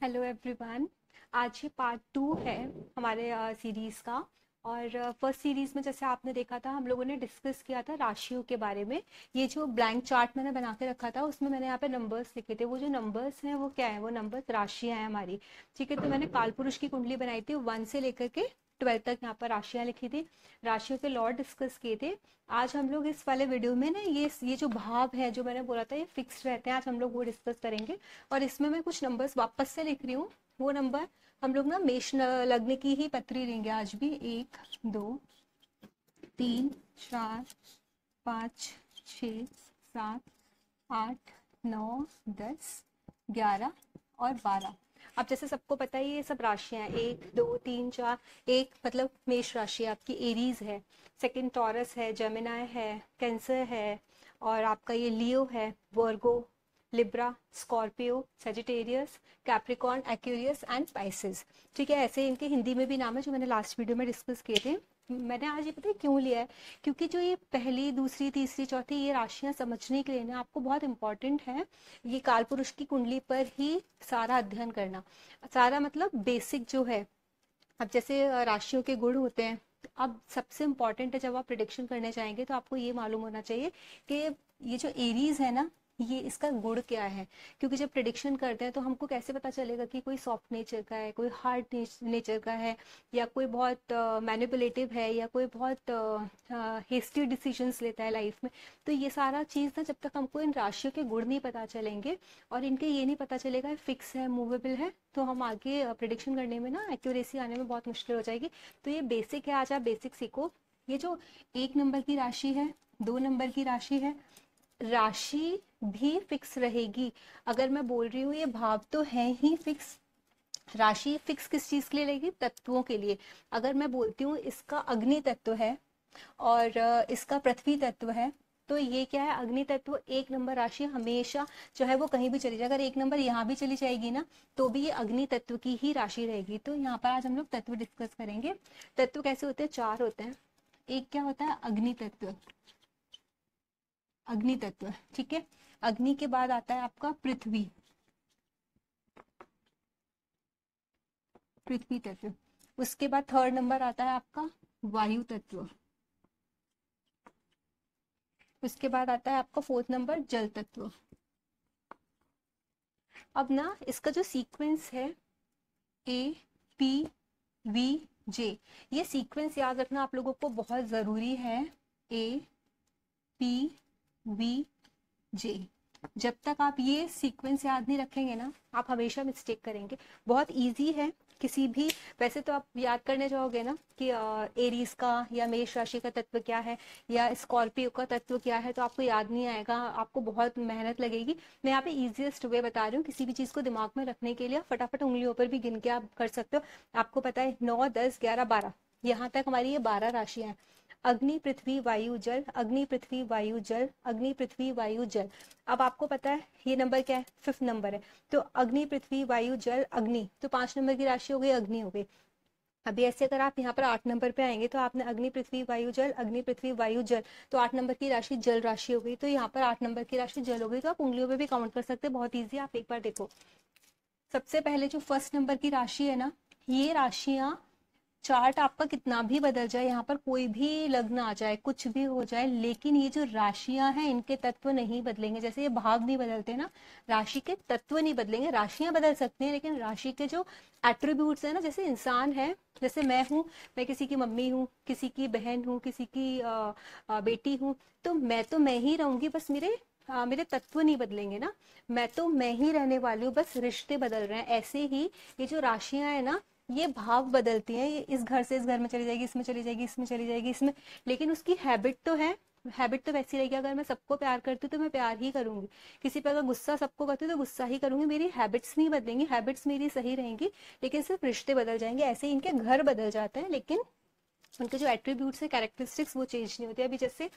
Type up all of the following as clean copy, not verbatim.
Hello everyone. आज ये part 2 है हमारे सीरीज़ का। और फर्स्ट सीरीज़ में जैसे आपने देखा था हम लोगों ने डिस्कस किया था राशियों के बारे में। ये जो ब्लैंक चार्ट मैंने बना के रखा था उसमें मैंने यहाँ पे नंबर्स लिखे थे। वो जो नंबर्स हैं वो क्या है, वो नंबर्स राशियाँ हैं हमारी। ठीक है, तो मैंने कालपुरुष की कुंडली बनाई थी 1 से लेकर के 12 तक, यहाँ पर राशियाँ लिखी थी, राशियों के लॉ डिस्कस किए थे। आज हम लोग इस वाले वीडियो में ना ये जो भाव है जो मैंने बोला था ये फिक्स रहते हैं, आज हम लोग वो डिस्कस करेंगे। और इसमें मैं कुछ नंबर्स वापस से लिख रही हूँ। वो नंबर हम लोग ना मेष लग्न की ही पत्री लेंगे आज भी। 1 2 3 4 5 6 7 8 9 10 11 और 12। अब जैसे सबको पता है ये सब राशियां हैं, 1 2 3 4। एक मतलब मेष राशि आपकी एरीज है, सेकंड टॉरस है, जेमिनाई है, कैंसर है, और आपका ये लियो है, Virgo, Libra, Scorpio, Sagittarius, Capricorn, Aquarius and Pisces. ठीक है, ऐसे इनके हिंदी में भी नाम है जो मैंने लास्ट वीडियो में डिस्कस किए थे। मैंने आज ये पता है क्यों लिया है, क्योंकि जो ये पहली दूसरी तीसरी चौथी ये राशियां समझने के लिए ना आपको बहुत इंपॉर्टेंट है ये कालपुरुष की कुंडली पर ही सारा अध्ययन करना। सारा मतलब बेसिक जो है। अब जैसे राशियों के गुण होते हैं, अब सबसे इम्पॉर्टेंट है जब आप प्रिडिक्शन करने जाएंगे तो आपको ये मालूम होना चाहिए कि ये जो एरीज है ना ये इसका गुण क्या है। क्योंकि जब प्रिडिक्शन करते हैं तो हमको कैसे पता चलेगा कि कोई सॉफ्ट नेचर का है, कोई हार्ड नेचर का है, या कोई बहुत मैनिपुलेटिव है, या कोई बहुत हेस्टी डिसीजंस लेता है लाइफ में। तो ये सारा चीज़ ना जब तक हमको इन राशियों के गुण नहीं पता चलेंगे और इनके ये नहीं पता चलेगा फिक्स है मूवेबल है, तो हम आगे प्रिडिक्शन करने में ना एक्यूरेसी आने में बहुत मुश्किल हो जाएगी। तो ये बेसिक है, आज आप बेसिक सीखो। ये जो 1 नंबर की राशि है, 2 नंबर की राशि है, राशि भी फिक्स रहेगी। अगर मैं बोल रही हूँ ये भाव तो है ही फिक्स, राशि फिक्स किस चीज के लिए रहेगी, तत्वों के लिए। अगर मैं बोलती हूँ इसका अग्नि तत्व है और इसका पृथ्वी तत्व है, तो ये क्या है, अग्नि तत्व 1 नंबर राशि हमेशा जो है वो कहीं भी चली जाए, अगर 1 नंबर यहाँ भी चली जाएगी ना तो भी ये अग्नि तत्व की ही राशि रहेगी। तो यहाँ पर आज हम लोग तत्व डिस्कस करेंगे। तत्व कैसे होते हैं, 4 होते हैं। एक क्या होता है, अग्नि तत्व, अग्नि तत्व। ठीक है, अग्नि के बाद आता है आपका पृथ्वी, पृथ्वी तत्व। उसके बाद 3rd नंबर आता है आपका वायु तत्व। उसके बाद आता है आपका 4th नंबर जल तत्व। अब ना इसका जो सीक्वेंस है ए पी वी जे, ये सीक्वेंस याद रखना आप लोगों को बहुत जरूरी है। ए पी वी जे, जब तक आप ये सीक्वेंस याद नहीं रखेंगे ना आप हमेशा मिस्टेक करेंगे। बहुत इजी है किसी भी, वैसे तो आप याद करने जाओगे ना कि एरीज का या मेष राशि का तत्व क्या है या स्कॉर्पियो का तत्व क्या है, तो आपको याद नहीं आएगा, आपको बहुत मेहनत लगेगी। मैं यहाँ पे इजीएस्ट वे बता रही हूँ किसी भी चीज को दिमाग में रखने के लिए, फटाफट उंगलियों पर भी गिन के आप कर सकते हो। आपको पता है 9 10 11 12, यहाँ तक हमारी ये 12 राशियां हैं। अग्नि पृथ्वी वायु जल, अग्नि पृथ्वी वायु जल, अग्नि पृथ्वी वायु जल। अब आपको पता है ये नंबर क्या है, 5th नंबर है। तो अग्नि पृथ्वी वायु जल अग्नि, तो 5 नंबर की राशि हो गई, अग्नि हो गई। अभी ऐसे अगर आप यहाँ पर 8 नंबर पे आएंगे तो आपने अग्नि पृथ्वी वायु जल, अग्नि पृथ्वी वायु जल, तो 8 नंबर की राशि जल राशि हो गई। तो यहाँ पर 8 नंबर की राशि जल हो गई। तो आप उंगलियों पे भी काउंट कर सकते हैं, बहुत ईजी। आप एक बार देखो, सबसे पहले जो 1st नंबर की राशि है ना, ये राशियां चार्ट आपका कितना भी बदल जाए, यहाँ पर कोई भी लग्न आ जाए, कुछ भी हो जाए, लेकिन ये जो राशियां हैं इनके तत्व नहीं बदलेंगे। जैसे ये भाव नहीं बदलते ना, राशि के तत्व नहीं बदलेंगे। राशियां बदल सकती हैं लेकिन राशि के जो एट्रीब्यूट्स है ना, जैसे इंसान है, जैसे मैं हूँ, मैं किसी की मम्मी हूँ, किसी की बहन हूँ, किसी की बेटी हूँ, तो मैं ही रहूंगी, बस मेरे तत्व नहीं बदलेंगे ना। मैं ही रहने वाली हूँ, बस रिश्ते बदल रहे हैं। ऐसे ही ये जो राशियां है ना ये भाव बदलती हैं, ये इस घर से इस घर में चली जाएगी, इसमें चली जाएगी, इसमें चली जाएगी, इसमें, लेकिन उसकी हैबिट तो है। हैबिट तो वैसी रहेगी, अगर मैं सबको प्यार करती हूँ तो मैं प्यार ही करूंगी, किसी पे अगर गुस्सा सबको करती हूँ तो गुस्सा ही करूंगी। मेरी हैबिट्स नहीं बदलेंगी, हैबिट्स मेरी सही रहेंगी, लेकिन सिर्फ रिश्ते बदल जाएंगे। ऐसे ही इनके घर बदल जाते हैं लेकिन उनके जो एट्रीब्यूट्स है, कैरेक्टरिस्टिक्स, वो चेंज नहीं होती। अभी जैसे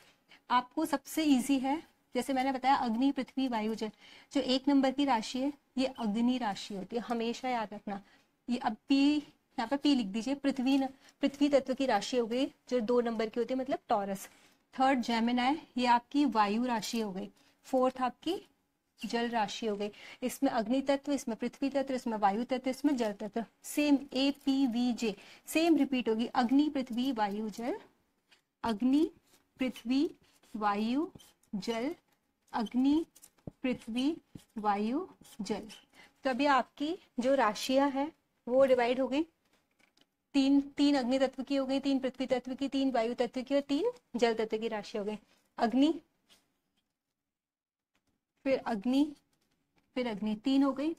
आपको सबसे ईजी है, जैसे मैंने बताया अग्नि पृथ्वी वायु जल, जो 1 नंबर की राशि है ये अग्नि राशि होती है, हमेशा याद रखना। ये अब पी, यहाँ पर पी लिख दीजिए। पृथ्वी तत्व की राशि हो गई जो 2 नंबर की होती है, मतलब टॉरस। 3rd जेमिनाई, ये आपकी वायु राशि हो गई। 4th आपकी जल राशि हो गई। इसमें अग्नि तत्व, इसमें पृथ्वी तत्व, इसमें वायु तत्व, इसमें जल तत्व। सेम APVJ सेम रिपीट होगी, अग्नि पृथ्वी वायु जल, अग्नि पृथ्वी वायु जल, अग्नि पृथ्वी वायु जल। तो अभी आपकी जो राशियां हैं वो डिवाइड हो गई, तीन तीन अग्नि तत्व की हो गई, तीन पृथ्वी तत्व की, तीन वायु तत्व की और तीन जल तत्व की राशि हो गई। अग्नि, फिर अग्नि, फिर अग्नि, तीन हो गई।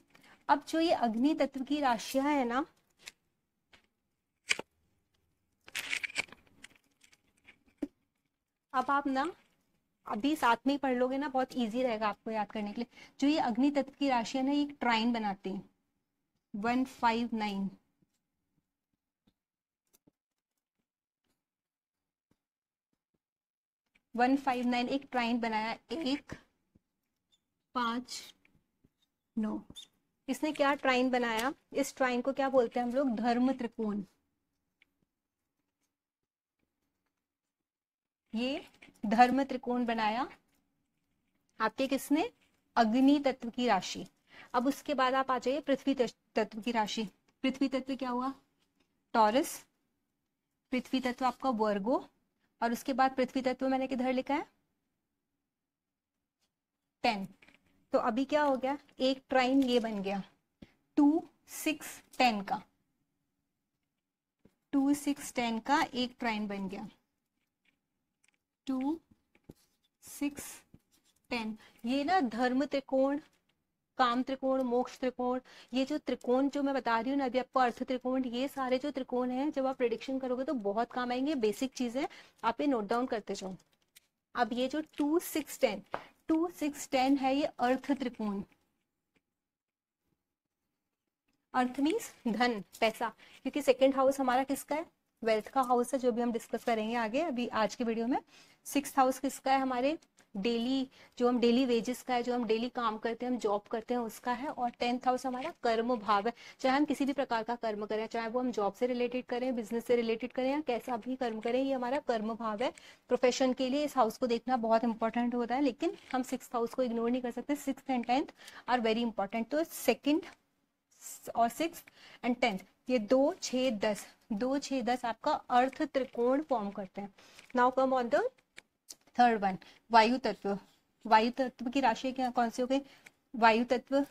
अब जो ये अग्नि तत्व की राशियां है ना, अब आप ना अभी साथ में ही पढ़ लोगे ना, बहुत इजी रहेगा आपको याद करने के लिए। जो ये अग्नि तत्व की राशियां ना, एक ट्राइन बनाती है 159, 159 एक ट्राइन बनाया, 159। इसने क्या ट्राइन बनाया, इस ट्राइन को क्या बोलते हैं हम लोग, धर्म त्रिकोण। ये धर्म त्रिकोण बनाया आपके किसने, अग्नि तत्व की राशि। अब उसके बाद आप आ जाइए पृथ्वी तत्व की राशि। पृथ्वी तत्व क्या हुआ, टॉरस, पृथ्वी तत्व आपका वर्गो, और उसके बाद पृथ्वी तत्व मैंने किधर लिखा है, 10। तो अभी क्या हो गया, एक ट्राइन ये बन गया 2 6 10 का, 2 6 10 का एक ट्राइन बन गया, 2 6 10। ये ना धर्म त्रिकोण, काम त्रिकोण, मोक्ष त्रिकोण, ये जो त्रिकोण जो मैं बता रही हूँ ना अभी आपको, अर्थ त्रिकोण, ये सारे जो त्रिकोण हैं जब आप प्रिडिक्शन करोगे तो बहुत काम आएंगे। बेसिक चीजें आप ये नोट डाउन करते जाओ। अब ये जो 2 6 10, 2 6 10 है, ये अर्थ त्रिकोण। अर्थ मीन्स धन, पैसा, क्योंकि सेकंड हाउस हमारा किसका है, वेल्थ का हाउस है, जो भी हम डिस्कस करेंगे आगे अभी आज के वीडियो में। 6th हाउस किसका है, हमारे डेली, जो हम डेली वेजेस का है, जो हम डेली काम करते हैं, हम जॉब करते हैं उसका है। और 10th हाउस हमारा कर्म भाव है, चाहे हम किसी भी प्रकार का कर्म करें, चाहे वो हम जॉब से रिलेटेड करें, बिजनेस से रिलेटेड करें, या कैसा भी कर्म करें, ये हमारा कर्म भाव है। प्रोफेशन के लिए इस हाउस को देखना बहुत इंपॉर्टेंट होता है, लेकिन हम 6th हाउस को इग्नोर नहीं कर सकते। 6th and 10th are very important. तो सेकेंड और 6th एंड 10th, ये 2 6 10, 2 6 10 आपका अर्थ त्रिकोण फॉर्म करते हैं। Now come on the third one, वायु तत्व। वायु तत्व की राशि क्या कौन सी हो गई, वायु तत्व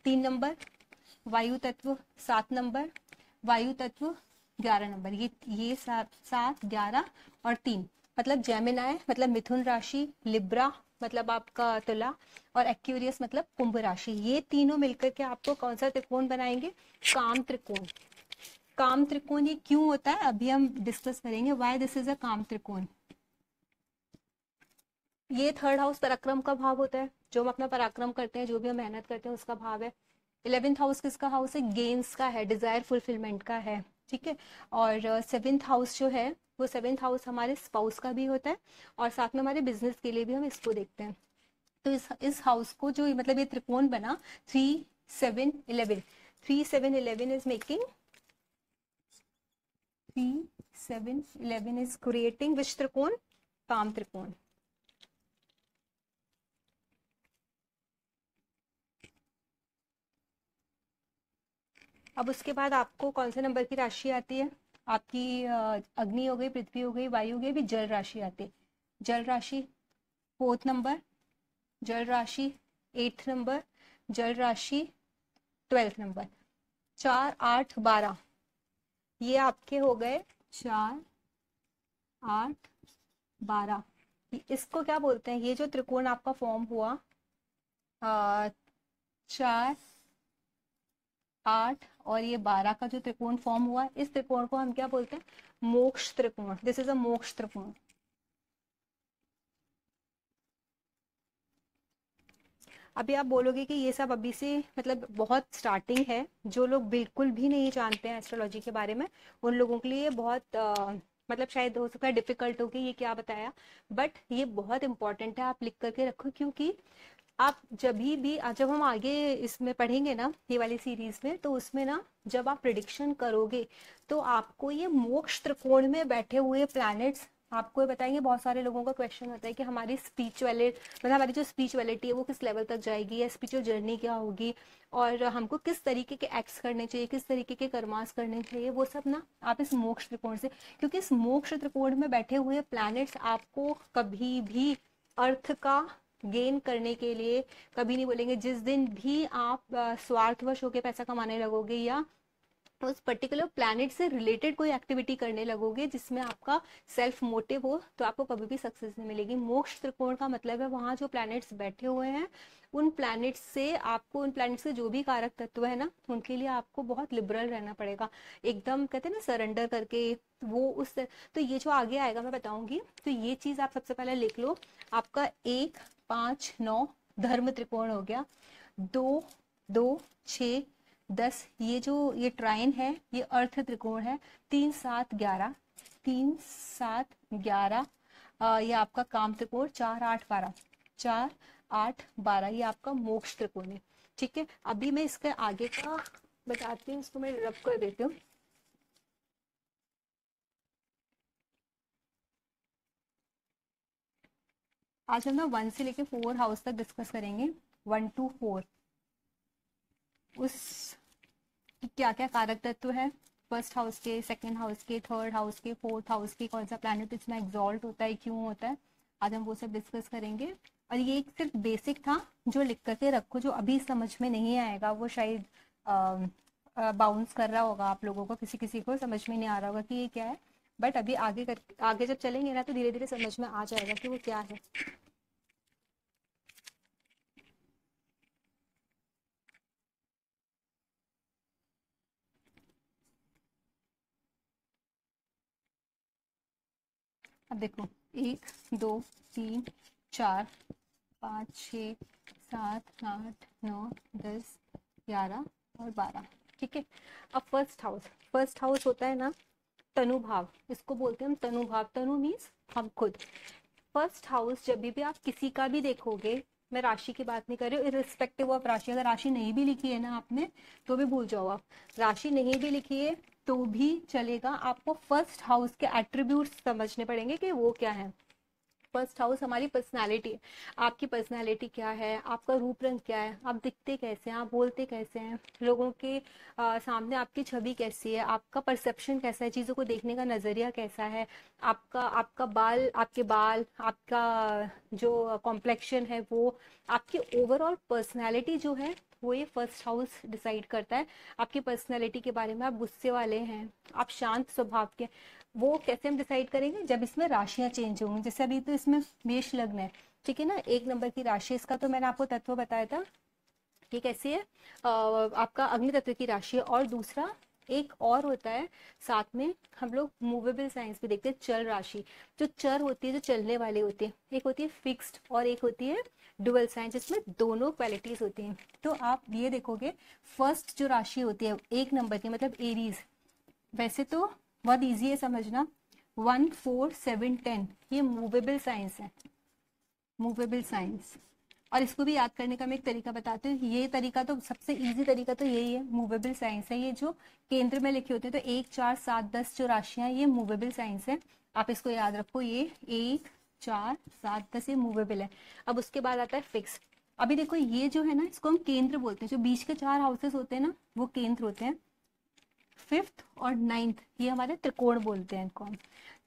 3 नंबर, वायु तत्व 7 नंबर, वायु तत्व 11 नंबर। ये 7 11 और 3 मतलब जेमिनाई मतलब मिथुन राशि, लिब्रा मतलब आपका तुला, और एक्वेरियस मतलब कुंभ राशि। ये तीनों मिलकर के आपको कौन सा त्रिकोण बनाएंगे, काम त्रिकोण। काम त्रिकोण ये क्यों होता है अभी हम डिस्कस करेंगे, व्हाई दिस इज अ काम त्रिकोण। ये थर्ड हाउस पराक्रम का भाव होता है, जो हम अपना पराक्रम करते हैं, जो भी हम मेहनत करते हैं उसका भाव है। 11th हाउस किसका हाउस है, गेन्स का है, डिजायर फुलफिलमेंट का है, ठीक है। और 7th हाउस जो है वो 7th हाउस हमारे स्पाउस का भी होता है, और साथ में हमारे बिजनेस के लिए भी हम इसको देखते हैं। तो इस हाउस को जो मतलब ये त्रिकोण बना 3 7 11, 3 7 11 इज मेकिंग 3 7 11 इज क्रिएटिंग विच त्रिकोण, काम त्रिकोण। अब उसके बाद आपको कौन से नंबर की राशि आती है, आपकी अग्नि हो गई, पृथ्वी हो गई, वायु हो गई, अभी जल राशि आती है। जल राशि 4th नंबर, जल राशि 8th नंबर, जल राशि 12th नंबर। 4 8 12 ये आपके हो गए 4 8 12। इसको क्या बोलते हैं, ये जो त्रिकोण आपका फॉर्म हुआ 4 8 और ये 12 का जो त्रिकोण फॉर्म हुआ, इस त्रिकोण को हम क्या बोलते हैं, मोक्ष त्रिकोण। दिस इज अ मोक्ष त्रिकोण। अभी आप बोलोगे कि ये सब अभी से मतलब बहुत स्टार्टिंग है, जो लोग बिल्कुल भी नहीं जानते हैं एस्ट्रोलॉजी के बारे में उन लोगों के लिए ये बहुत मतलब शायद हो सकता है डिफिकल्ट हो कि ये क्या बताया, बट ये बहुत इंपॉर्टेंट है, आप लिख करके रखो। क्योंकि आप जब हम आगे इसमें पढ़ेंगे ना ये वाली सीरीज में, तो उसमें ना जब आप प्रिडिक्शन करोगे तो आपको ये मोक्ष त्रिकोण में बैठे हुए प्लैनेट्स आपको ये बताएंगे। बहुत सारे लोगों का क्वेश्चन होता है कि हमारी स्पिरिचुअलिटी, मतलब हमारी जो स्पिरिचुअलिटी है वो किस लेवल तक जाएगी, या स्पिरिचुअल जर्नी क्या होगी, और हमको किस तरीके के एक्ट्स करने चाहिए, किस तरीके के कर्मास करने चाहिए, वो सब ना आप इस मोक्ष त्रिकोण से, क्योंकि इस मोक्ष त्रिकोण में बैठे हुए प्लैनेट्स आपको कभी भी अर्थ का गेन करने के लिए कभी नहीं बोलेंगे। जिस दिन भी आप स्वार्थवश होकर पैसा कमाने लगोगे, या उस पर्टिकुलर प्लैनेट से रिलेटेड कोई एक्टिविटी करने लगोगे जिसमें आपका सेल्फ मोटिव हो, तो आपको कभी भी सक्सेस नहीं मिलेगी। मोक्ष त्रिकोण का मतलब है वहां जो प्लैनेट्स बैठे हुए हैं, उन प्लैनेट्स से आपको, उन प्लैनेट्स के जो भी कारक तत्व है ना, उनके लिए आपको बहुत लिबरल रहना पड़ेगा, एकदम कहते हैं ना सरेंडर करके। वो उस, तो ये जो आगे आएगा मैं बताऊंगी, तो ये चीज आप सबसे पहले लिख लो। आपका 1, 5, 9 धर्म त्रिकोण हो गया। 2, 2, 6, 10 ये जो ये ट्राइन है ये अर्थ त्रिकोण है। 3, 7, 11, 3, 7, 11 ये आपका काम त्रिकोण। 4, 8, 12, 4, 8, 12 ये आपका मोक्ष त्रिकोण है। ठीक है, अभी मैं इसके आगे का बताती हूँ, इसको मैं रब कर देती हूँ। आज हम ना 1 से लेके 4 हाउस तक डिस्कस करेंगे। 1 to 4 उस क्या क्या कारक तत्व है फर्स्ट हाउस के, सेकंड हाउस के, थर्ड हाउस के, फोर्थ हाउस के, कौन सा प्लैनेट इसमें एग्जॉल्ट होता है, क्यों होता है, आज हम वो सब डिस्कस करेंगे। और ये एक सिर्फ बेसिक था जो लिख करके रखो, जो अभी समझ में नहीं आएगा वो शायद बाउंस कर रहा होगा आप लोगों को, किसी किसी को समझ में नहीं आ रहा होगा कि ये क्या है। बट अभी आगे जब चलेंगे ना तो धीरे धीरे समझ में आ जाएगा कि वो क्या है। अब देखो 1, 2, 3, 4, 5, 6, 7, 8, 9, 10, 11 और 12। ठीक है, अब फर्स्ट हाउस होता है ना तनुभाव, इसको बोलते हैं हम तनुभाव। तनु मीन्स हम खुद। फर्स्ट हाउस जब भी आप किसी का भी देखोगे, मैं राशि की बात नहीं कर रही हूँ, इरिस्पेक्टिव ऑफ राशि, अगर राशि नहीं भी लिखी है ना आपने तो भी भूल जाओ आप, राशि नहीं भी लिखी है तो भी चलेगा, आपको फर्स्ट हाउस के एट्रीब्यूट्स समझने पड़ेंगे कि वो क्या है। फर्स्ट हाउस हमारी पर्सनालिटी है, आपकी पर्सनालिटी क्या है, आपका रूप रंग क्या है, आप दिखते कैसे हैं, आप बोलते कैसे हैं, लोगों के सामने आपकी छवि कैसी है, आपका परसेप्शन कैसा है, चीज़ों को देखने का नज़रिया कैसा है, आपका आपका बाल आपके बाल, आपका जो कॉम्प्लेक्शन है, वो आपकी ओवरऑल पर्सनैलिटी जो है वो ये फर्स्ट हाउस डिसाइड करता है। आपकी पर्सनैलिटी के बारे में, आप गुस्से वाले हैं, आप शांत स्वभाव के, वो कैसे हम डिसाइड करेंगे, जब इसमें राशियां चेंज होंगी। जैसे अभी तो इसमें मेष लग्न है, ठीक है ना, 1 नंबर की राशि, इसका तो मैंने आपको तत्व बताया था कि कैसी है, आपका अग्नि तत्व की राशि है। और दूसरा एक और होता है साथ में, हम लोग मूवेबल साइंस भी देखते हैं, चल राशि, जो चर होती है, जो चलने वाली होती है, एक होती है फिक्स्ड और एक होती है डुअल साइंस, जिसमें दोनों क्वालिटीज होती हैं। तो आप ये देखोगे फर्स्ट जो राशि होती है 1 नंबर की, मतलब एरीज, वैसे तो बहुत इजी है समझना, 1, 4, 7, 10 ये मूवेबल साइंस है, मूवेबल साइंस। और इसको भी याद करने का मैं एक तरीका बताती हूँ, ये तरीका तो सबसे इजी तरीका तो यही है, मूवेबल साइंस है। ये जो केंद्र में लिखे होते हैं, तो 1, 4, 7, 10 जो राशियां, ये मूवेबल साइंस है, आप इसको याद रखो, ये 1, 4, 7, 10 ये मूवेबल है। अब उसके बाद आता है फिक्स। अभी देखो ये जो है ना, इसको हम केंद्र बोलते हैं, जो बीच के 4 हाउसेस होते हैं ना वो केंद्र होते हैं। 5th और 9th ये हमारे त्रिकोण बोलते हैं इनको हम।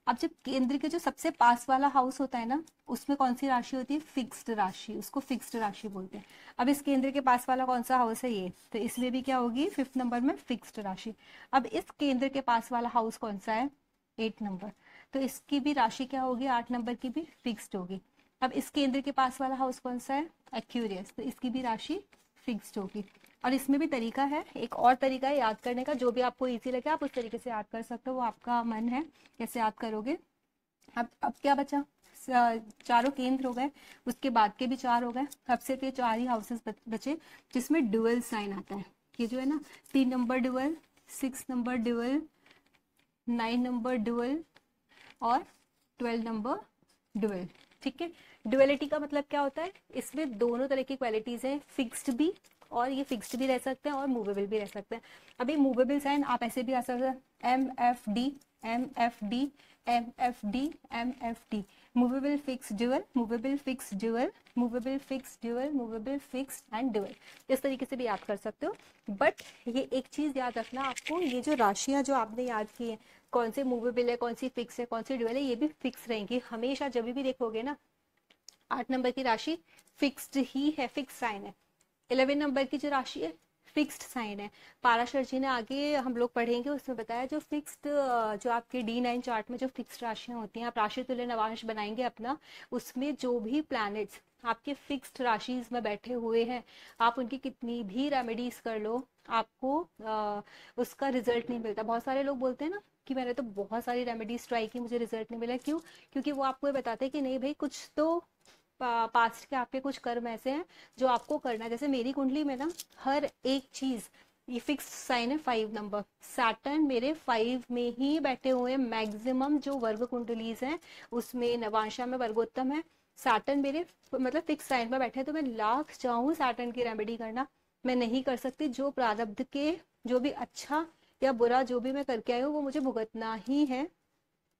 अब जब केंद्र के जो सबसे पास वाला हाउस होता है ना, उसमें कौन सी राशि होती है, फिक्स्ड राशि, उसको फिक्स्ड राशि बोलते हैं। अब इस केंद्र के पास वाला कौन सा हाउस है, ये, तो इसमें भी क्या होगी 5th नंबर में फिक्स्ड राशि। अब इस केंद्र के पास वाला हाउस कौन सा है, 8 नंबर, तो इसकी भी राशि क्या होगी, 8 नंबर की भी फिक्स्ड होगी। अब इस केंद्र के पास वाला हाउस कौन सा है, एक्यूरियस, तो इसकी भी राशि फिक्स्ड होगी। और इसमें भी तरीका है, एक और तरीका है याद करने का, जो भी आपको इजी लगे आप उस तरीके से याद कर सकते हो, वो आपका मन है कैसे याद करोगे। अब क्या बचा, चारों केंद्र हो गए, उसके बाद के भी 4 हो गए, अब सिर्फ ये 4 ही हाउसेस बचे जिसमें डुअल साइन आता है। ये जो है ना 3 number dual, 6 number dual, 9 number dual और 12 नंबर डुअल। ठीक है, डुअलिटी का मतलब क्या होता है, इसमें दोनों तरह की क्वालिटीज हैं, फिक्स्ड भी, और ये फिक्स्ड भी रह सकते हैं और मूवेबल भी रह सकते हैं। अभी मूवेबल साइन आप ऐसे भी आ सकते हैं, MFD, MFD MFD, movable fix dual, movable fix dual, movable fix dual, movable fix and dual, इस तरीके से भी याद कर सकते हो। बट ये एक चीज याद रखना आपको, ये जो राशियां जो आपने याद की है, कौन से मूवेबल है, कौन सी फिक्स है, कौन सी ड्यूअल है, ये भी फिक्स रहेंगी हमेशा। जब भी देखोगे ना 8 नंबर की राशि फिक्स्ड ही है, फिक्स साइन है। 11 नंबर की जो राशि है फिक्स्ड साइन है। पाराशर जी ने आगे हम लोग पढ़ेंगे उसमें बताया जो फिक्स्ड, जो आपके D9 चार्ट में जो फिक्स्ड राशियां होती हैं, आप राशि तुल्य नवांश बनाएंगे अपना, उसमें जो भी प्लैनेट्स आपके फिक्स्ड राशि में बैठे हुए हैं, आप उनकी कितनी भी रेमेडीज कर लो, आपको उसका रिजल्ट नहीं मिलता। बहुत सारे लोग बोलते हैं ना कि मैंने तो बहुत सारी रेमेडीज ट्राई की, मुझे रिजल्ट नहीं मिला। क्यों? क्योंकि वो आपको ये बताते हैं कि नहीं भाई, कुछ तो पास्ट के आपके कुछ कर्म ऐसे हैं जो आपको करना है। जैसे मेरी कुंडली में ना हर एक चीज, ये फिक्स साइन है 5 नंबर, सैटर्न मेरे 5 में ही बैठे हुए हैं। मैक्सिमम जो वर्ग कुंडलीज हैं उसमें नवांशा में वर्गोत्तम है, सैटर्न मेरे मतलब फिक्स साइन में बैठे हैं। तो मैं लाख चाहूँ सैटर्न की रेमेडी करना, मैं नहीं कर सकती। जो प्रारब्ध के जो भी अच्छा या बुरा जो भी मैं करके आई हूँ वो मुझे भुगतना ही है।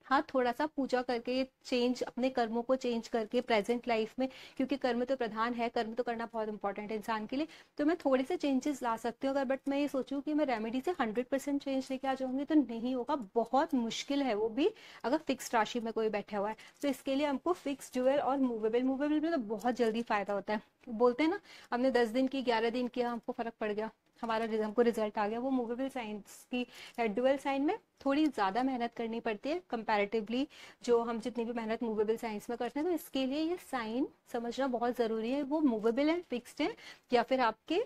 हाँ, थोड़ा सा पूजा करके चेंज, अपने कर्मों को चेंज करके प्रेजेंट लाइफ में, क्योंकि कर्म तो प्रधान है, कर्म तो करना बहुत इंपॉर्टेंट है इंसान के लिए, तो मैं थोड़े से चेंजेस ला सकती हूँ अगर। बट मैं ये सोचूं कि मैं रेमेडी से 100% चेंज लेके आ जाऊंगी तो नहीं होगा, बहुत मुश्किल है वो भी अगर फिक्स राशि में कोई बैठा हुआ है। तो इसके लिए हमको फिक्स ड्यूअल और मूवेबल, मूवेबल में तो बहुत जल्दी फायदा होता है। बोलते हैं ना, हमने 10 दिन की 11 दिन किया, हमको फर्क पड़ गया, हमारा हमको रिजल्ट आ गया। वो मूवेबल साइंस की ड्यूअल साइन में थोड़ी ज़्यादा मेहनत करनी पड़ती है कंपैरेटिवली, जो हम जितनी भी मेहनत मूवेबल साइंस में करते हैं। तो इसके लिए ये साइन समझना बहुत ज़रूरी है, वो मूवेबल है, फिक्स्ड है, या फिर आपके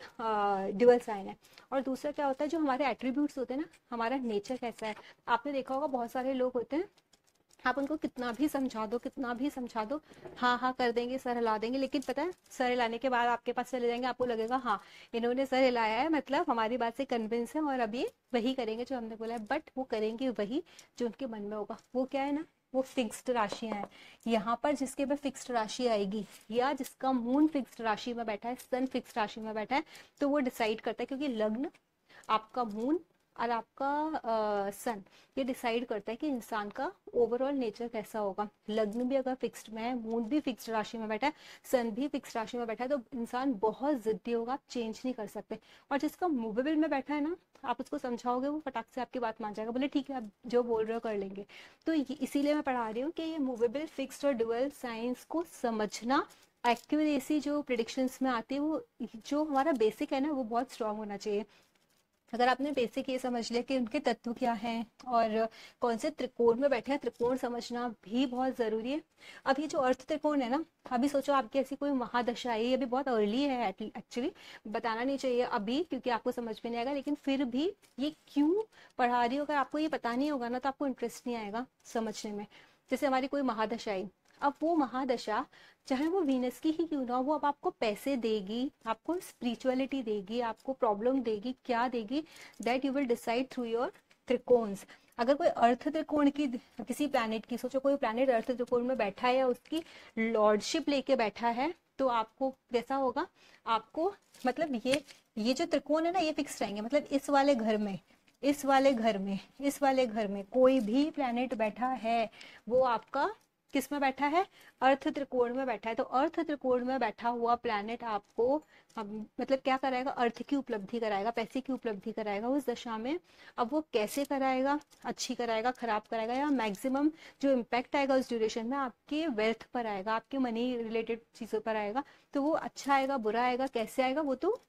ड्यूअल साइन है। और दूसरा क्या होता है, जो हमारे एट्रीब्यूट्स होते हैं ना, हमारा नेचर कैसा है। आपने देखा होगा बहुत सारे लोग होते हैं, आप उनको कितना भी समझा दो, कितना भी समझा दो, हाँ हाँ कर देंगे, सर हिला देंगे, लेकिन पता है सर हिलाने के बाद आपके पास चले जाएंगे, आपको लगेगा हाँ इन्होंने सर हिलाया है, मतलब हमारी बात से कन्विंस है और अब ये वही करेंगे जो हमने बोला है। बट वो करेंगे वही जो उनके मन में होगा। वो क्या है ना, वो फिक्स्ड राशियां हैं। यहाँ पर जिसके पे फिक्स्ड राशि आएगी, या जिसका मून फिक्स्ड राशि में बैठा है, सन फिक्स्ड राशि में बैठा है, तो वो डिसाइड करता है, क्योंकि लग्न, आपका मून और आपका सन, ये डिसाइड करता है कि इंसान का ओवरऑल नेचर कैसा होगा। लग्न भी अगर फिक्स्ड में है, मून भी फिक्स्ड राशि में बैठा है, सन भी फिक्स्ड राशि में बैठा है, तो इंसान बहुत जिद्दी होगा, आप चेंज नहीं कर सकते। और जिसका मूवेबल में बैठा है ना, आप उसको समझाओगे वो फटाक से आपकी बात मान जाएगा, बोले ठीक है आप जो बोल रहे हो कर लेंगे। तो इसीलिए मैं पढ़ा रही हूँ कि ये मूवेबल, फिक्स्ड और डुअल साइंस को समझना, एक्यूरेसी जो प्रिडिक्शंस में आती है, वो जो हमारा बेसिक है ना, वो बहुत स्ट्रांग होना चाहिए। अगर आपने बेसिक ये समझ लिया कि उनके तत्व क्या हैं और कौन से त्रिकोण में बैठे हैं, त्रिकोण समझना भी बहुत जरूरी है। अब ये जो अर्थ त्रिकोण है ना, अभी सोचो आपकी ऐसी कोई महादशा है, ये अभी बहुत अर्ली है एक्चुअली, बताना नहीं चाहिए अभी क्योंकि आपको समझ में नहीं आएगा, लेकिन फिर भी ये क्यों पढ़ा रही हो, अगर आपको ये पता नहीं होगा ना तो आपको इंटरेस्ट नहीं आएगा समझने में। जैसे हमारी कोई महादशा आई, अब वो महादशा चाहे वो वीनस की ही क्यों ना हो, वो अब आपको पैसे देगी, आपको स्पिरिचुअलिटी देगी, आपको प्रॉब्लम देगी, क्या देगी, that you will decide through your त्रिकोण्स। अगर कोई अर्थ त्रिकोण की, किसी प्लैनेट की, सोचो कोई प्लैनेट अर्थ त्रिकोण में बैठा है या उसकी लॉर्डशिप लेके बैठा है, तो आपको कैसा होगा, आपको मतलब ये जो त्रिकोण है ना, ये फिक्स रहेंगे। मतलब इस वाले घर में, इस वाले घर में, इस वाले घर में कोई भी प्लैनेट बैठा है, वो आपका किस में बैठा है, अर्थ त्रिकोण में बैठा है। तो अर्थ त्रिकोण में बैठा हुआ प्लैनेट आपको मतलब क्या कराएगा, अर्थ की उपलब्धि कराएगा, पैसे की उपलब्धि कराएगा उस दशा में। अब वो कैसे कराएगा, अच्छी कराएगा, खराब कराएगा, या मैक्सिमम जो इम्पैक्ट आएगा उस ड्यूरेशन में आपके वेल्थ पर आएगा, आपके मनी रिलेटेड चीजों पर आएगा, तो वो अच्छा आएगा बुरा आएगा कैसे आएगा, वो तो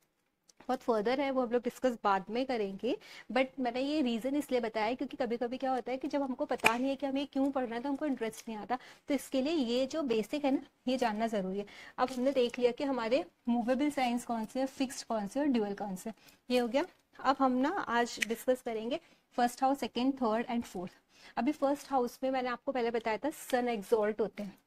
बहुत फर्दर है, वो हम लोग डिस्कस बाद में करेंगे। बट मैंने ये रीजन इसलिए बताया क्योंकि कभी कभी क्या होता है कि जब हमको पता नहीं है कि हमें क्यों पढ़ना है तो हमको इंटरेस्ट नहीं आता, तो इसके लिए ये जो बेसिक है ना, ये जानना जरूरी है। अब हमने देख लिया कि हमारे मूवेबल साइंस कौन से, फिक्स्ड कौन से और ड्यूअल कौन से, ये हो गया। अब हम ना आज डिस्कस करेंगे first house, second, third and fourth. अभी फर्स्ट हाउस में मैंने आपको पहले बताया था सन एग्जॉल्ट होते हैं,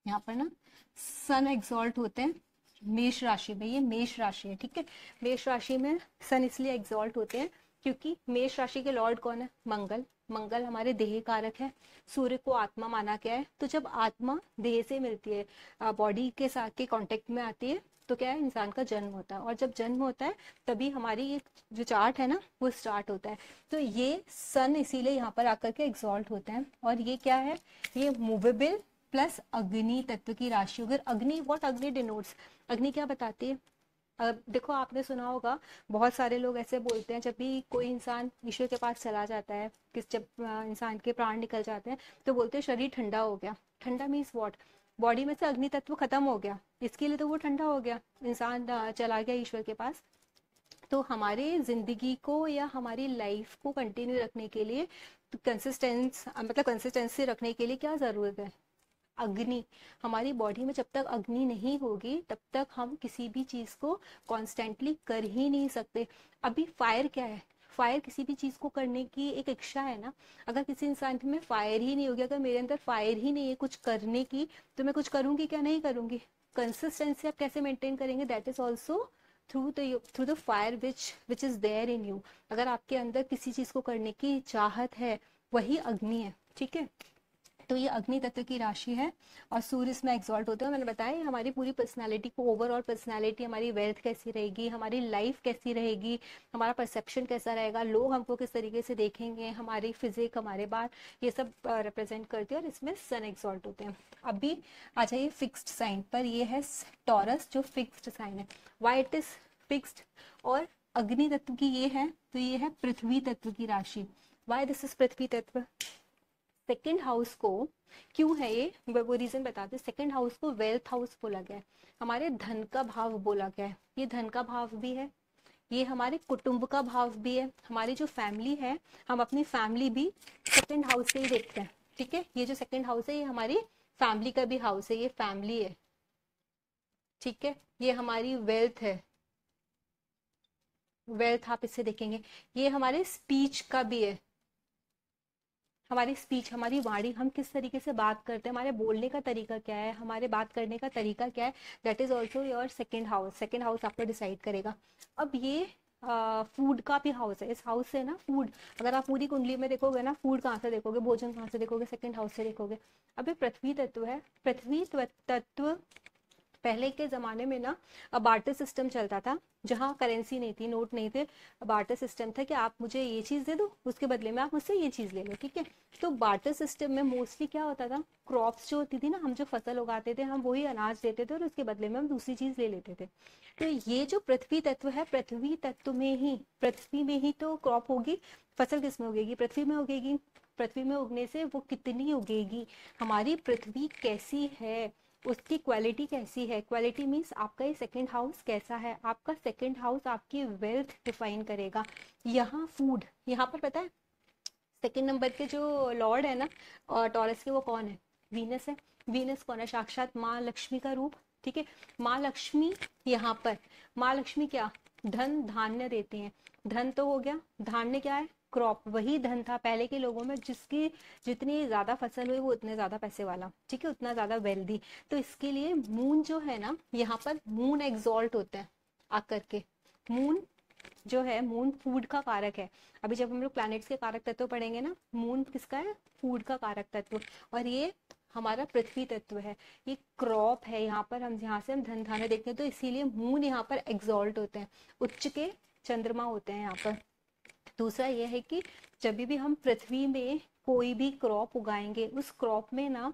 यहाँ पर ना सन एग्जॉल्ट होते हैं मेष राशि में, ये मेष राशि है, ठीक है। मेष राशि में सन इसलिए एग्जॉल्ट होते हैं क्योंकि मेष राशि के लॉर्ड कौन है, मंगल। मंगल हमारे देह कारक है, सूर्य को आत्मा माना गया है। तो जब आत्मा देह से मिलती है, बॉडी के साथ के कांटेक्ट में आती है, तो क्या है, इंसान का जन्म होता है, और जब जन्म होता है तभी हमारी ये जो चार्ट है ना वो स्टार्ट होता है। तो ये सन इसीलिए यहाँ पर आकर के एग्जॉल्ट होते हैं। और ये क्या है, ये मूवेबल प्लस अग्नि तत्व की राशि। अगर अग्नि, व्हाट अग्नि डिनोट्स, अग्नि क्या बताती है? अब देखो आपने सुना होगा, बहुत सारे लोग ऐसे बोलते हैं, जब भी कोई इंसान ईश्वर के पास चला जाता है, किस जब इंसान के प्राण निकल जाते हैं, तो बोलते हैं शरीर ठंडा हो गया। ठंडा मीन्स व्हाट, बॉडी में से अग्नि तत्व खत्म हो गया, इसके लिए तो वो ठंडा हो गया, इंसान चला गया ईश्वर के पास। तो हमारे जिंदगी को या हमारी लाइफ को कंटिन्यू रखने के लिए, कंसिस्टेंसी रखने के लिए क्या जरूरत है? अग्नि। हमारी बॉडी में जब तक अग्नि नहीं होगी तब तक हम किसी भी चीज को कॉन्स्टेंटली कर ही नहीं सकते। अभी फायर क्या है, फायर किसी भी चीज को करने की एक इच्छा है ना। अगर किसी इंसान में फायर ही नहीं होगी, अगर मेरे अंदर फायर ही नहीं है कुछ करने की, तो मैं कुछ करूंगी क्या? नहीं करूंगी। कंसिस्टेंसी आप कैसे मेंटेन करेंगे? That is also through the fire which is there in you. अगर आपके अंदर किसी चीज को करने की चाहत है, वही अग्नि है, ठीक है। तो ये अग्नि तत्व की राशि है, और सूर्य इसमें एग्जॉल्ट होते हैं। मैंने बताया हमारी पूरी पर्सनालिटी को, ओवरऑल पर्सनालिटी, हमारी वेल्थ कैसी रहेगी, हमारी लाइफ कैसी रहेगी, हमारा परसेप्शन कैसा रहेगा, लोग हमको किस तरीके से देखेंगे, हमारी फिजिक, हमारे बात, ये सब रिप्रेजेंट करते हैं, और इसमें सन एग्जॉल्ट होते हैं। अभी आ जाइए फिक्स्ड साइन पर। ये है टॉरस, जो फिक्स्ड साइन है। Why it is fixed? और अग्नि तत्व की ये है, तो ये है पृथ्वी तत्व की राशि। वाई दिस इज पृथ्वी तत्व? सेकेंड हाउस को क्यों है ये, वो रीजन बताते। सेकेंड हाउस को वेल्थ हाउस बोला गया है, हमारे धन का भाव बोला गया है। ये धन का भाव भी है, ये हमारे कुटुंब का भाव भी है। हमारी जो फैमिली है, हम अपनी फैमिली भी सेकेंड हाउस से ही देखते हैं, ठीक है। ये जो सेकेंड हाउस है, ये हमारी फैमिली का भी हाउस है, ये फैमिली है, ठीक है। ये हमारी वेल्थ है, वेल्थ आप इससे देखेंगे। ये हमारे स्पीच का भी है, हमारी स्पीच, हमारी वाणी, हम किस तरीके से बात करते हैं, हमारे बोलने का तरीका क्या है, हमारे बात करने का तरीका क्या है, that is also your second house. Second house आपको डिसाइड करेगा। अब ये फूड का भी हाउस है, इस हाउस से ना फूड, अगर आप पूरी कुंडली में देखोगे ना, फूड कहाँ से देखोगे, भोजन कहाँ से देखोगे? सेकेंड हाउस से देखोगे। अब ये पृथ्वी तत्व है। पृथ्वी तत्व, पहले के ज़माने में ना बार्टर सिस्टम चलता था, जहाँ करेंसी नहीं थी, नोट नहीं थे। बार्टर सिस्टम था कि आप मुझे ये चीज़ दे दो, उसके बदले में आप मुझसे ये चीज़ ले लो, ठीक है। तो बार्टर सिस्टम में मोस्टली क्या होता था, क्रॉप्स जो होती थी ना, हम जो फसल उगाते थे, हम वही अनाज देते थे, और उसके बदले में हम दूसरी चीज़ ले लेते थे। तो ये जो पृथ्वी तत्व है, पृथ्वी तत्व में ही, पृथ्वी में ही तो क्रॉप होगी। फसल किस में उगेगी? पृथ्वी में उगेगी। पृथ्वी में उगने से वो कितनी उगेगी, हमारी पृथ्वी कैसी है, उसकी क्वालिटी कैसी है। क्वालिटी मीन्स आपका ये सेकंड हाउस कैसा है, आपका सेकंड हाउस आपकी वेल्थ डिफाइन करेगा। यहाँ फूड, यहाँ पर पता है सेकंड नंबर के जो लॉर्ड है ना, और टॉरस के, वो कौन है? वीनस है। वीनस कौन है? साक्षात माँ लक्ष्मी का रूप, ठीक है। माँ लक्ष्मी, यहाँ पर माँ लक्ष्मी क्या, धन धान्य देते हैं। धन तो हो गया, धान्य क्या है? क्रॉप, वही धन था पहले के लोगों में, जिसकी जितनी ज्यादा फसल हुई वो उतने ज्यादा पैसे वाला, ठीक है, उतना ज्यादा वेल्दी। तो इसके लिए मून जो है ना, यहाँ पर मून एग्जॉल्ट होते हैं आकर के। मून जो है, मून फूड का कारक है। अभी जब हम लोग प्लैनेट्स के कारक तत्व पढ़ेंगे ना, मून किसका है? फूड का कारक तत्व। और ये हमारा पृथ्वी तत्व है, ये क्रॉप है। यहाँ पर हम, यहाँ से हम धन धान्य देखते हैं, तो इसीलिए मून यहाँ पर एग्जॉल्ट होते हैं, उच्च के चंद्रमा होते हैं यहाँ पर। दूसरा यह है कि जब भी हम पृथ्वी में कोई भी क्रॉप उगाएंगे, उस क्रॉप में ना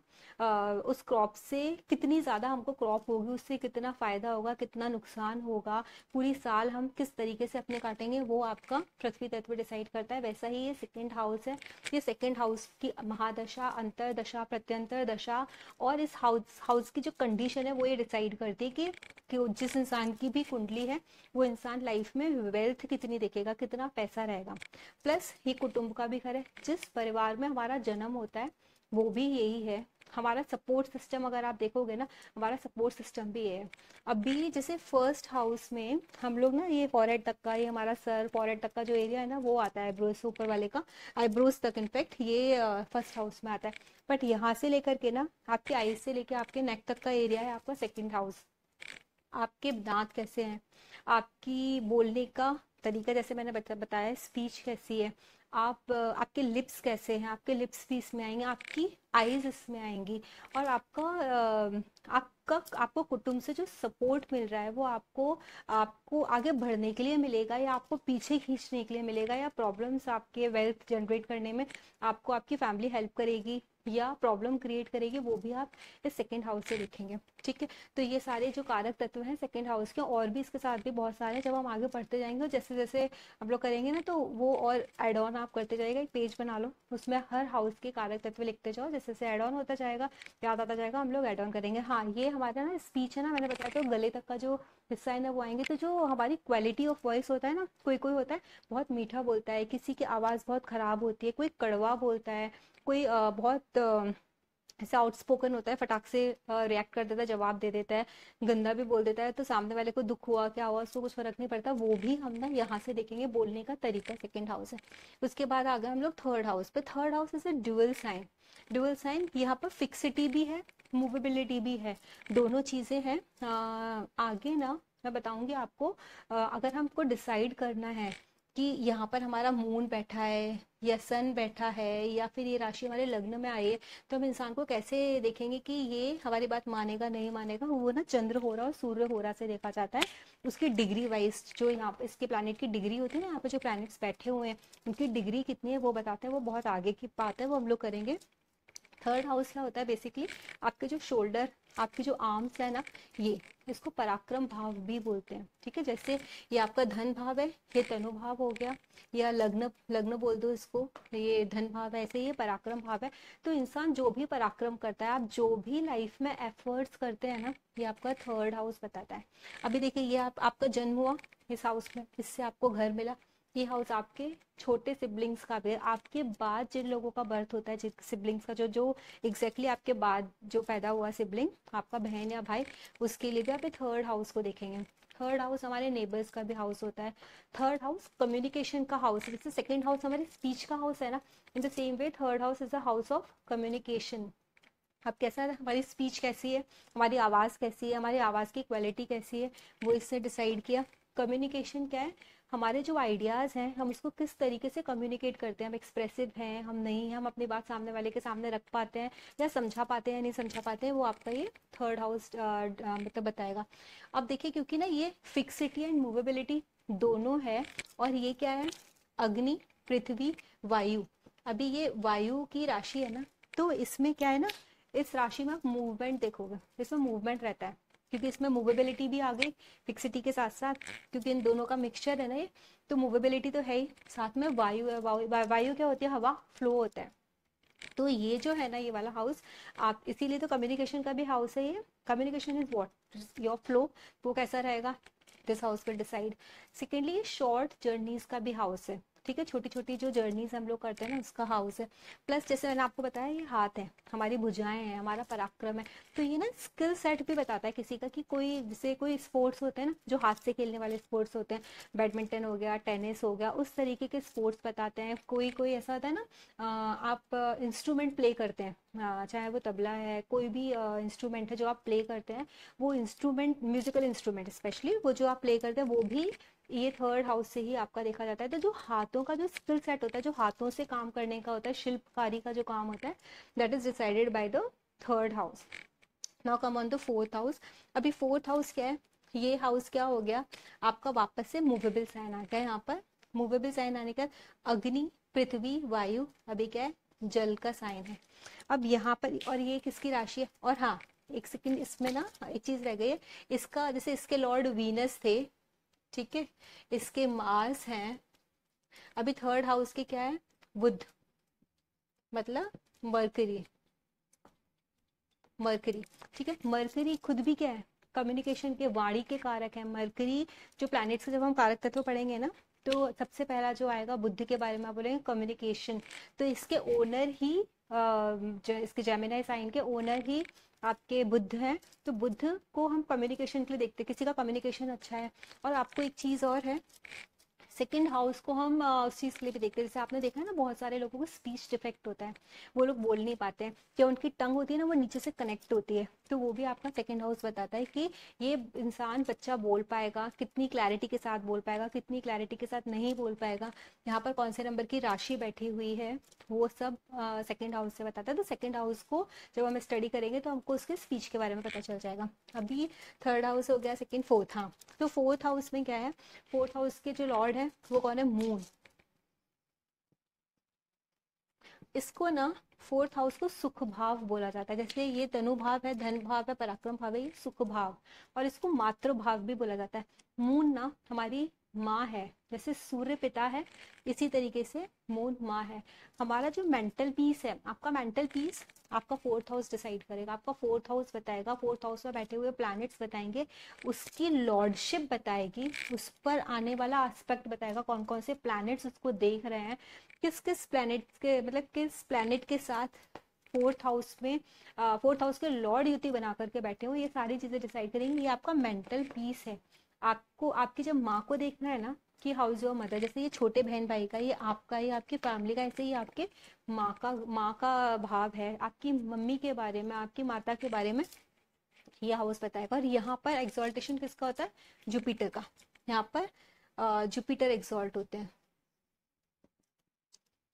उस क्रॉप से कितनी ज़्यादा हमको क्रॉप होगी, उससे कितना फ़ायदा होगा, कितना नुकसान होगा, पूरी साल हम किस तरीके से अपने काटेंगे, वो आपका पृथ्वी तत्व डिसाइड करता है। वैसा ही ये सेकेंड हाउस है, ये सेकेंड हाउस की महादशा, अंतरदशा, प्रत्यंतर दशा, और इस हाउस की जो कंडीशन है वो ये डिसाइड करती है कि जिस इंसान की भी कुंडली है, वो इंसान लाइफ में वेल्थ कितनी देखेगा, कितना पैसा रहेगा। प्लस ये कुटुंब का भी घर है, जिस परिवार में हमारा जन्म होता है वो भी यही है। हमारा सपोर्ट सिस्टम अगर आप देखोगे ना, हमारा सपोर्ट सिस्टम भी ये है। अभी जैसे फर्स्ट हाउस में हम लोग ना, ये फॉरहेड तक का, ये हमारा सर फॉरहेड तक का जो एरिया है ना, वो आता है आईब्रोज से ऊपर वाले का, आईब्रोज तक इनफैक्ट ये फर्स्ट हाउस में आता है। बट यहाँ से लेकर के ना, आपके आईज से लेकर आपके नेक तक का एरिया है आपका सेकेंड हाउस। आपके दांत कैसे हैं, आपकी बोलने का तरीका, जैसे मैंने बताया स्पीच कैसी है, आपके लिप्स कैसे हैं, आपके लिप्स भी इसमें आएंगे, आपकी आईज इसमें आएंगी, और आपका आपका आपको कुटुंब से जो सपोर्ट मिल रहा है वो आपको आपको आगे बढ़ने के लिए मिलेगा या आपको पीछे खींचने के लिए मिलेगा, या प्रॉब्लम्स आपके वेल्थ जनरेट करने में आपको आपकी फैमिली हेल्प करेगी या प्रॉब्लम क्रिएट करेगी, वो भी आप इस सेकंड हाउस से देखेंगे। ठीक है, तो ये सारे जो कारक तत्व हैं सेकंड हाउस के, और भी इसके साथ भी बहुत सारे हैं। जब हम आगे बढ़ते जाएंगे और जैसे जैसे हम लोग करेंगे ना, तो वो और एड ऑन आप करते जाएगा। एक पेज बना लो, उसमें हर हाउस के कारक तत्व लिखते जाओ, जैसे जैसे एड ऑन होता जाएगा, याद आता जाएगा, हम लोग एड ऑन करेंगे। हाँ, ये हमारा ना स्पीच है ना, मैंने बताया तो गले तक का जो हिस्सा है ना वो आएंगे। तो जो हमारी क्वालिटी ऑफ वॉइस होता है ना, कोई कोई होता है बहुत मीठा बोलता है, किसी की आवाज़ बहुत खराब होती है, कोई कड़वा बोलता है, कोई बहुत ऐसे आउटस्पोकन होता है, फटाक से रिएक्ट कर देता है, जवाब दे देता है, गंदा भी बोल देता है, तो सामने वाले को दुख हुआ क्या हुआ उसको कुछ फर्क नहीं पड़ता। वो भी हम ना यहाँ से देखेंगे, बोलने का तरीका सेकंड हाउस है। उसके बाद आ गए हम लोग थर्ड हाउस पे। Third house is dual sign. Dual sign, यहाँ पर फिक्सिटी भी है, मूवेबिलिटी भी है, दोनों चीज़ें हैं। आगे ना मैं बताऊंगी आपको। अगर हमको डिसाइड करना है कि यहाँ पर हमारा मून बैठा है या सन बैठा है या फिर ये राशि हमारे लग्न में आई है, तो हम इंसान को कैसे देखेंगे कि ये हमारी बात मानेगा नहीं मानेगा। वो ना चंद्र होरा और सूर्य होरा से देखा जाता है, उसकी डिग्री वाइज। जो यहाँ पे इसके प्लैनेट की डिग्री होती है ना, यहाँ पे जो प्लैनेट्स बैठे हुए हैं उनकी डिग्री कितनी है वो बताते हैं। वो बहुत आगे की बात है, वो हम लोग करेंगे। थर्ड हाउस क्या होता है बेसिकली, आपके जो शोल्डर, आपके जो आर्म्स है ना, ये इसको पराक्रम भाव भी बोलते हैं। ठीक है, जैसे ये आपका धन भाव है, ये तनु भाव हो गया, या लग्न लग्न बोल दो इसको, ये धन भाव है, ऐसे ये पराक्रम भाव है। तो इंसान जो भी पराक्रम करता है, आप जो भी लाइफ में एफर्ट्स करते हैं ना, ये आपका थर्ड हाउस बताता है। अभी देखिए, ये आपका जन्म हुआ इस हाउस में, इससे आपको घर मिला। ये हाउस आपके छोटे सिबलिंग्स का भी है, आपके बाद जिन लोगों का बर्थ होता है, जिन सिबलिंग्स का जो जो एग्जैक्टली आपके बाद जो पैदा हुआ सिबलिंग, आपका बहन या भाई, उसके लिए भी आप थर्ड हाउस को देखेंगे। थर्ड हाउस हमारे नेबर्स का भी हाउस होता है। थर्ड हाउस कम्युनिकेशन का हाउस है, जैसे सेकंड हाउस हमारे स्पीच का हाउस है ना, in the same way third house is the house of communication. अब कैसा है, हमारी स्पीच कैसी है, हमारी आवाज़ कैसी है, हमारी आवाज़ की क्वालिटी कैसी है, वो इससे डिसाइड किया। कम्युनिकेशन क्या है, हमारे जो आइडियाज़ हैं हम उसको किस तरीके से कम्युनिकेट करते हैं, हम एक्सप्रेसिव हैं हम नहीं हैं, हम अपनी बात सामने वाले के सामने रख पाते हैं या समझा पाते हैं या नहीं समझा पाते हैं, वो आपका ये थर्ड हाउस मतलब बताएगा। अब देखिए, क्योंकि ना ये फिक्सिटी एंड मूवेबिलिटी दोनों है, और ये क्या है, अग्नि, पृथ्वी, वायु। अभी ये वायु की राशि है ना, तो इसमें क्या है ना, इस राशि में आप मूवमेंट देखोगे, इसमें मूवमेंट रहता है, क्योंकि इसमें मूवेबिलिटी भी आ गई फिक्सिटी के साथ साथ, क्योंकि इन दोनों का मिक्सचर है ना ये, तो मूवेबिलिटी तो है ही, साथ में वायु है। वायु क्या होती है, हवा, फ्लो होता है। तो ये जो है ना, ये वाला हाउस, आप इसीलिए तो कम्युनिकेशन का भी हाउस है ये। Communication is what, your flow, वो कैसा रहेगा, this house will decide. Secondly, ये शॉर्ट जर्नीज का भी हाउस है। ठीक है, छोटी छोटी जो जर्नीज हम लोग करते हैं ना, उसका हाउस है। प्लस जैसे मैंने आपको बताया, ये हाथ है, हमारी भुजाएं हैं, हमारा पराक्रम है। तो ये ना स्किल सेट भी बताता है किसी का, कि कोई जैसे कोई स्पोर्ट्स होते हैं ना, जो हाथ से खेलने वाले स्पोर्ट्स होते हैं, बैडमिंटन हो गया, टेनिस हो गया, उस तरीके के स्पोर्ट्स बताते हैं। कोई कोई ऐसा होता है ना, आप इंस्ट्रूमेंट प्ले करते हैं, चाहे वो तबला है, कोई भी इंस्ट्रूमेंट है जो आप प्ले करते हैं, वो इंस्ट्रूमेंट, म्यूजिकल इंस्ट्रूमेंट स्पेशली, वो जो आप प्ले करते हैं वो भी ये थर्ड हाउस से ही आपका देखा जाता है। तो जो हाथों का जो स्किल सेट होता है, जो हाथों से काम करने का होता है, शिल्पकारी का जो काम होता है, that is decided by the third house. Now come on the fourth house. अभी फोर्थ हाउस क्या है, ये हाउस क्या हो गया आपका, वापस से मूवेबल साइन आ गया यहाँ पर। मूवेबल साइन आने का, अग्नि, पृथ्वी, वायु, अभी क्या है, जल का साइन है। अब यहाँ पर, और ये किसकी राशि है, और हाँ, एक सेकंड, इसमें ना एक चीज रह गई है, इसका जैसे इसके लॉर्ड वीनस थे, ठीक है, इसके मार्स हैं। अभी थर्ड हाउस के क्या है, बुध, मतलब मरकरी, मरकरी। ठीक है, मरकरी खुद भी क्या है, कम्युनिकेशन के, वाणी के कारक है। मरकरी जो प्लैनेट्स के जब हम कारक तत्व पढ़ेंगे ना, तो सबसे पहला जो आएगा बुद्ध के बारे में आप बोलेंगे कम्युनिकेशन। तो इसके ओनर ही इसके जेमिनी साइन के ओनर ही आपके बुद्ध हैं। तो बुद्ध को हम कम्युनिकेशन के लिए देखते हैं, किसी का कम्युनिकेशन अच्छा है। और आपको एक चीज और है, सेकंड हाउस को हम उस चीज़ के लिए भी देखते हैं, जैसे आपने देखा है ना बहुत सारे लोगों को स्पीच डिफेक्ट होता है, वो लोग बोल नहीं पाते हैं, क्या उनकी टंग होती है ना वो नीचे से कनेक्ट होती है, तो वो भी आपका सेकंड हाउस बताता है कि ये इंसान बच्चा बोल पाएगा, कितनी क्लैरिटी के साथ बोल पाएगा, कितनी क्लैरिटी के साथ नहीं बोल पाएगा, यहाँ पर कौन से नंबर की राशि बैठी हुई है, वो सब सेकंड हाउस से बताता है। तो सेकंड हाउस को जब हम स्टडी करेंगे तो हमको उसके स्पीच के बारे में पता चल जाएगा। अभी थर्ड हाउस हो गया, सेकंड फोर्थ। हाँ, तो फोर्थ हाउस में क्या है, फोर्थ हाउस के जो लॉर्ड है वो कौन है, मून। इसको ना फोर्थ हाउस को सुख भाव बोला जाता है, जैसे ये तनु भाव है, धन भाव है, पराक्रम भाव है, ये सुख भाव, और इसको मातृ भाव भी बोला जाता है। मून ना हमारी माँ है, जैसे सूर्य पिता है इसी तरीके से मून माँ है। हमारा जो मेंटल पीस है, आपका मेंटल पीस आपका फोर्थ हाउस डिसाइड करेगा, आपका फोर्थ हाउस बताएगा, फोर्थ हाउस में बैठे हुए प्लैनेट्स बताएंगे, उसकी लॉर्डशिप बताएगी, उस पर आने वाला एस्पेक्ट बताएगा, कौन कौन से प्लैनेट्स उसको देख रहे हैं, किस किस प्लैनेट के मतलब किस प्लैनेट के साथ फोर्थ हाउस में फोर्थ हाउस के लॉर्ड युति बना करके बैठे हो, ये सारी चीजें डिसाइड करेंगे। ये आपका मेंटल पीस है। आपको आपकी जब माँ को देखना है ना कि हाउस योर मदर, जैसे ये छोटे बहन भाई का, ये आपका, ये आपकी फैमिली का, ऐसे ही आपके माँ का भाव है, आपकी मम्मी के बारे में, आपकी माता के बारे में ये हाउस बताएगा। और यहाँ पर एक्सॉल्टेशन किसका होता है, जुपिटर का। यहाँ पर जुपिटर एक्सॉल्ट होते हैं,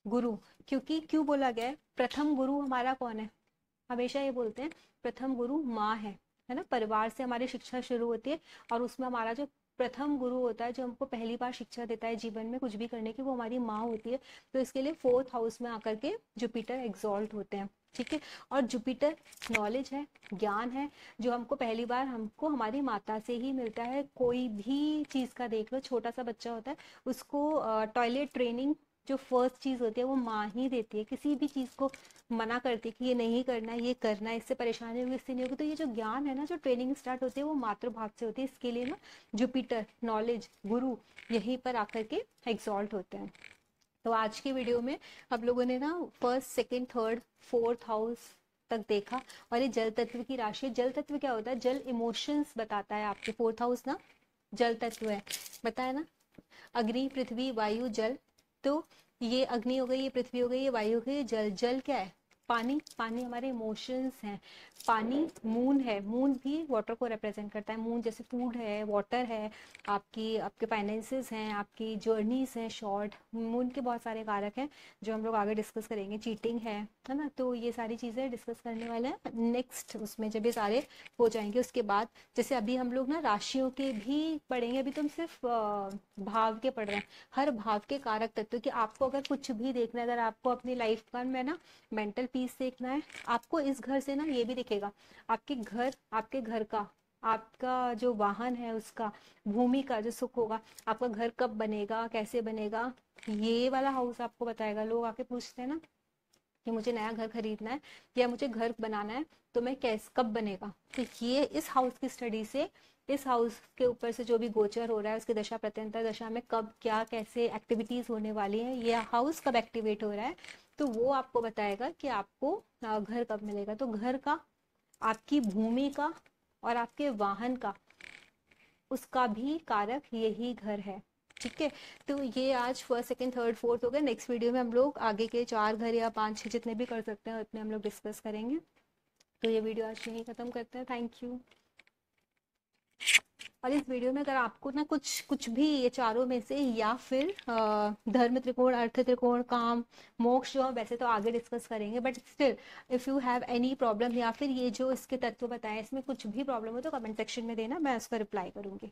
गुरु। क्योंकि क्यों बोला गया है, प्रथम गुरु हमारा कौन है, हमेशा ये बोलते हैं प्रथम गुरु माँ है ना, परिवार से हमारी शिक्षा शुरू होती है, और उसमें हमारा जो प्रथम गुरु होता है, जो हमको पहली बार शिक्षा देता है जीवन में कुछ भी करने की, वो हमारी माँ होती है। तो इसके लिए फोर्थ हाउस में आकर के जुपिटर एग्जॉल्ट होते हैं, ठीक है। और जुपिटर नॉलेज है, ज्ञान है, जो हमको पहली बार हमको हमारी माता से ही मिलता है। कोई भी चीज़ का देख लो, छोटा सा बच्चा होता है उसको टॉयलेट ट्रेनिंग जो फर्स्ट चीज़ होती है वो माँ ही देती है, किसी भी चीज़ को मना करती है कि ये नहीं करना, ये करना, इससे परेशानी होगी, इससे नहीं होगी। तो ये जो ज्ञान है ना, जो ट्रेनिंग स्टार्ट होती है वो मातृभाव से होती है। इसके लिए ना जुपिटर नॉलेज गुरु यहीं पर आकर के एग्जॉल्ट होते हैं। तो आज की वीडियो में हम लोगों ने ना first second third fourth house तक देखा। और ये जल तत्व की राशि, जल तत्व क्या होता है, जल इमोशंस बताता है। आपके फोर्थ हाउस ना जल तत्व है, बताया ना, अग्नि पृथ्वी वायु जल। तो ये अग्नि हो गई, ये पृथ्वी हो गई, ये वायु हो गई, ये जल। जल क्या है, पानी। पानी हमारे इमोशंस हैं। पानी मून है, मून भी वाटर को रिप्रेजेंट करता है। मून जैसे फूड है, वाटर है, आपकी आपके फाइनेंसेस हैं, आपकी जर्नीज हैं शॉर्ट। मून के बहुत सारे कारक हैं जो हम लोग आगे डिस्कस करेंगे। चीटिंग है ना, तो ये सारी चीज़ें डिस्कस करने वाले हैं नेक्स्ट उसमें, जब ये सारे हो जाएंगे उसके बाद। जैसे अभी हम लोग ना राशियों के भी पढ़ेंगे, अभी तो हम सिर्फ भाव के पढ़ रहे हैं। हर भाव के कारक तत्व कि आपको अगर कुछ भी देखना है, अगर आपको अपनी लाइफ का में ना मेंटल पीस देखना है, आपको इस घर से ना ये भी दिखेगा, आपके घर, आपके घर का, आपका जो वाहन है उसका, भूमि का जो सुख होगा, आपका घर कब बनेगा, कैसे बनेगा, ये वाला हाउस आपको बताएगा। लोग आके पूछते हैं ना कि मुझे नया घर खरीदना है या मुझे घर बनाना है, तो मैं कैसे कब बनेगा, तो ये इस हाउस की स्टडी से, इस हाउस के ऊपर से जो भी गोचर हो रहा है उसकी दशा प्रत्यंतर दशा में कब क्या कैसे एक्टिविटीज होने वाली हैं, ये हाउस कब एक्टिवेट हो रहा है, तो वो आपको बताएगा कि आपको घर कब मिलेगा। तो घर का, आपकी भूमि का और आपके वाहन का, उसका भी कारक यही घर है, ठीक है। तो ये आज फर्स्ट सेकंड थर्ड फोर्थ हो गया। नेक्स्ट वीडियो में हम लोग आगे के 4 घर या 5 6 जितने भी कर सकते हैं उतने हम लोग डिस्कस करेंगे। तो ये वीडियो आज यहीं खत्म करते हैं। Thank you. और इस वीडियो में अगर आपको ना कुछ कुछ भी ये चारों में से, या फिर धर्म त्रिकोण, अर्थ त्रिकोण, काम, मोक्ष, जो हम वैसे तो आगे डिस्कस करेंगे, but still if you have any problem, या फिर ये जो इसके तत्व बताए इसमें कुछ भी प्रॉब्लम हो तो कमेंट सेक्शन में देना, मैं उसका रिप्लाई करूंगी।